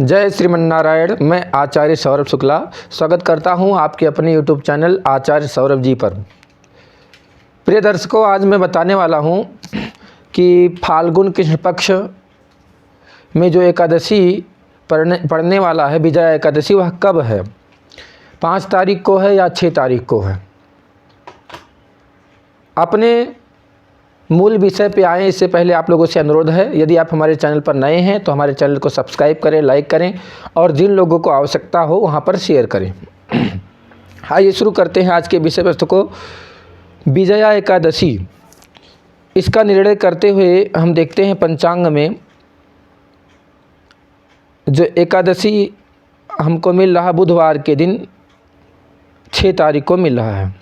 जय श्रीमन्नारायण। मैं आचार्य सौरभ शुक्ला स्वागत करता हूं आपके अपने YouTube चैनल आचार्य सौरभ जी पर। प्रिय दर्शकों, आज मैं बताने वाला हूं कि फाल्गुन कृष्ण पक्ष में जो एकादशी पड़ने वाला है, विजया एकादशी, वह कब है? 5 तारीख को है या 6 तारीख को है? अपने मूल विषय पे आए इससे पहले आप लोगों से अनुरोध है, यदि आप हमारे चैनल पर नए हैं तो हमारे चैनल को सब्सक्राइब करें, लाइक करें और जिन लोगों को आवश्यकता हो वहां पर शेयर करें। आइए शुरू करते हैं आज के विषय वस्तु को। विजया एकादशी, इसका निर्णय करते हुए हम देखते हैं पंचांग में जो एकादशी हमको मिल रहा बुधवार के दिन 6 तारीख को मिल रहा है।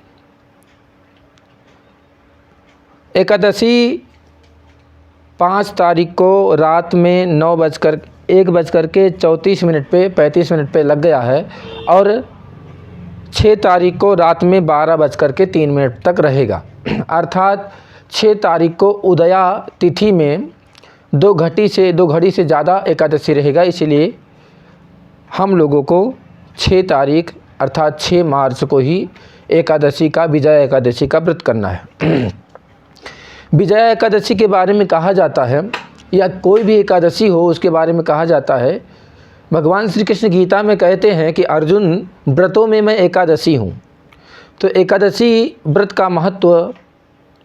एकादशी 5 तारीख को रात में 1:34 पे 35 मिनट पे लग गया है और 6 तारीख को रात में 12:03 तक रहेगा। अर्थात 6 तारीख को उदया तिथि में 2 घड़ी से ज़्यादा एकादशी रहेगा। इसीलिए हम लोगों को 6 तारीख अर्थात 6 मार्च को ही एकादशी का, विजया एकादशी का व्रत करना है। विजया एकादशी के बारे में कहा जाता है, या कोई भी एकादशी हो उसके बारे में कहा जाता है, भगवान श्री कृष्ण गीता में कहते हैं कि अर्जुन, व्रतों में मैं एकादशी हूँ। तो एकादशी व्रत का महत्व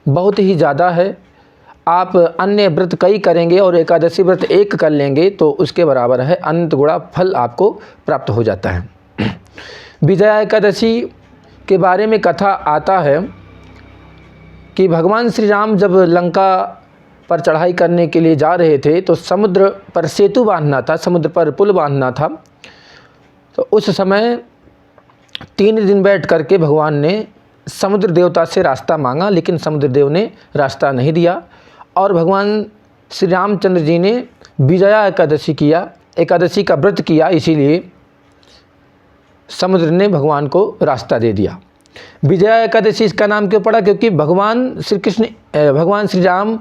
बहुत ही ज़्यादा है। आप अन्य व्रत कई करेंगे और एकादशी व्रत एक कर लेंगे तो उसके बराबर है, अनंत गुणा फल आपको प्राप्त हो जाता है। विजया एकादशी के बारे में कथा आता है कि भगवान श्री राम जब लंका पर चढ़ाई करने के लिए जा रहे थे तो समुद्र पर सेतु बांधना था, समुद्र पर पुल बांधना था। तो उस समय 3 दिन बैठ करके भगवान ने समुद्र देवता से रास्ता मांगा, लेकिन समुद्र देव ने रास्ता नहीं दिया और भगवान श्री रामचंद्र जी ने विजया एकादशी का व्रत किया। इसीलिए समुद्र ने भगवान को रास्ता दे दिया। विजया एकादशी इसका नाम क्यों पड़ा? क्योंकि भगवान श्री राम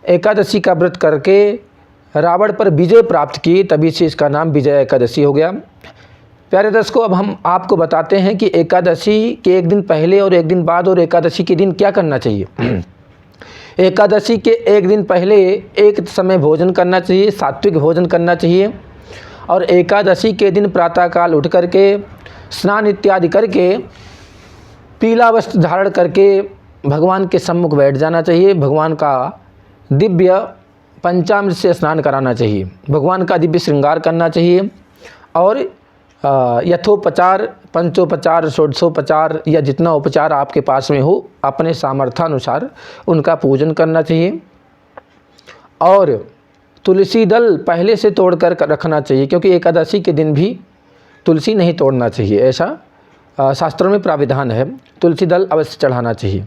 एकादशी का व्रत करके रावण पर विजय प्राप्त की, तभी से इसका नाम विजया एकादशी हो गया। प्यारे दर्शकों, अब हम आपको बताते हैं कि एकादशी के एक दिन पहले और एक दिन बाद और एकादशी के दिन क्या करना चाहिए। एकादशी के एक दिन पहले एक समय भोजन करना चाहिए, सात्विक भोजन करना चाहिए। और एकादशी के दिन प्रातःकाल उठ करके स्नान इत्यादि करके पीला वस्त्र धारण करके भगवान के सम्मुख बैठ जाना चाहिए। भगवान का दिव्य पंचामृत से स्नान कराना चाहिए, भगवान का दिव्य श्रृंगार करना चाहिए और यथोपचार, पंचोपचार, षोडशोपचार या जितना उपचार आपके पास में हो अपने सामर्थ्यानुसार उनका पूजन करना चाहिए। और तुलसी दल पहले से तोड़ कर रखना चाहिए, क्योंकि एकादशी के दिन भी तुलसी नहीं तोड़ना चाहिए, ऐसा शास्त्रों में प्राविधान है। तुलसी दल अवश्य चढ़ाना चाहिए।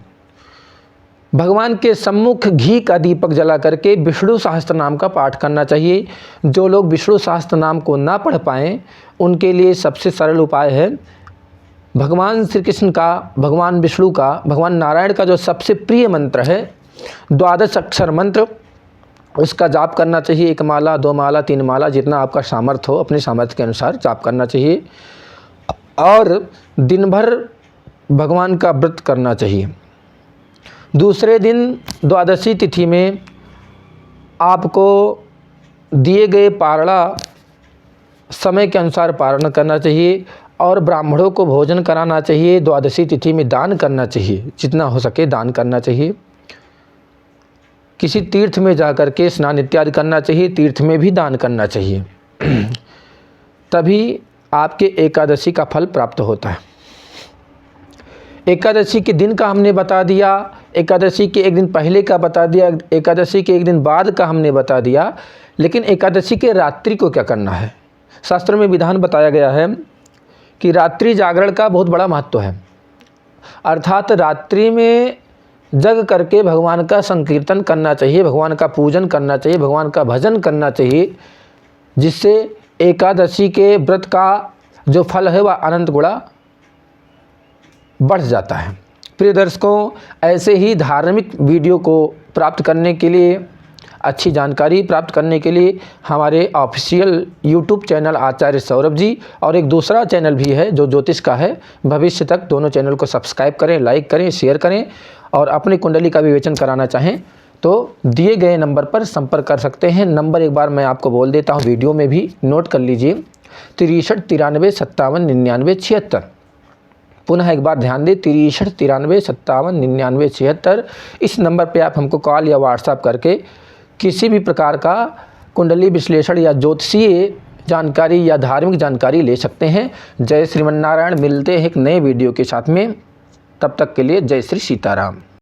भगवान के सम्मुख घी का दीपक जला करके विष्णु सहस्त्र नाम का पाठ करना चाहिए। जो लोग विष्णु सहस्त्र नाम को ना पढ़ पाएँ उनके लिए सबसे सरल उपाय है भगवान श्री कृष्ण का, भगवान विष्णु का, भगवान नारायण का जो सबसे प्रिय मंत्र है 12 अक्षर मंत्र, उसका जाप करना चाहिए। 1 माला, 2 माला, 3 माला, जितना आपका सामर्थ्य हो अपने सामर्थ्य के अनुसार जाप करना चाहिए। और दिन भर भगवान का व्रत करना चाहिए। दूसरे दिन द्वादशी तिथि में आपको दिए गए पारणा समय के अनुसार पारण करना चाहिए और ब्राह्मणों को भोजन कराना चाहिए। द्वादशी तिथि में दान करना चाहिए, जितना हो सके दान करना चाहिए। किसी तीर्थ में जाकर के स्नान इत्यादि करना चाहिए, तीर्थ में भी दान करना चाहिए। तभी आपके एकादशी का फल प्राप्त होता है। एकादशी के दिन का हमने बता दिया, एकादशी के एक दिन पहले का बता दिया, एकादशी के एक दिन बाद का हमने बता दिया, लेकिन एकादशी के रात्रि को क्या करना है? शास्त्रों में विधान बताया गया है कि रात्रि जागरण का बहुत बड़ा महत्व है। अर्थात रात्रि में जग करके भगवान का संकीर्तन करना चाहिए, भगवान का पूजन करना चाहिए, भगवान का भजन करना चाहिए, जिससे एकादशी के व्रत का जो फल है वह अनंत गुणा बढ़ जाता है। प्रिय दर्शकों, ऐसे ही धार्मिक वीडियो को प्राप्त करने के लिए अच्छी जानकारी प्राप्त करने के लिए हमारे ऑफिशियल यूट्यूब चैनल आचार्य सौरभ जी और एक दूसरा चैनल भी है जो ज्योतिष का है भविष्य तक, दोनों चैनल को सब्सक्राइब करें, लाइक करें, शेयर करें और अपनी कुंडली का विवेचन कराना चाहें तो दिए गए नंबर पर संपर्क कर सकते हैं। नंबर एक बार मैं आपको बोल देता हूँ, वीडियो में भी नोट कर लीजिए, 63 93 57 99 76। पुनः एक बार ध्यान दें, 63 93 57 99 76। इस नंबर पे आप हमको कॉल या व्हाट्सएप करके किसी भी प्रकार का कुंडली विश्लेषण या ज्योतिषीय जानकारी या धार्मिक जानकारी ले सकते हैं। जय श्रीमन्नारायण। मिलते हैं एक नए वीडियो के साथ में, तब तक के लिए जय श्री सीताराम।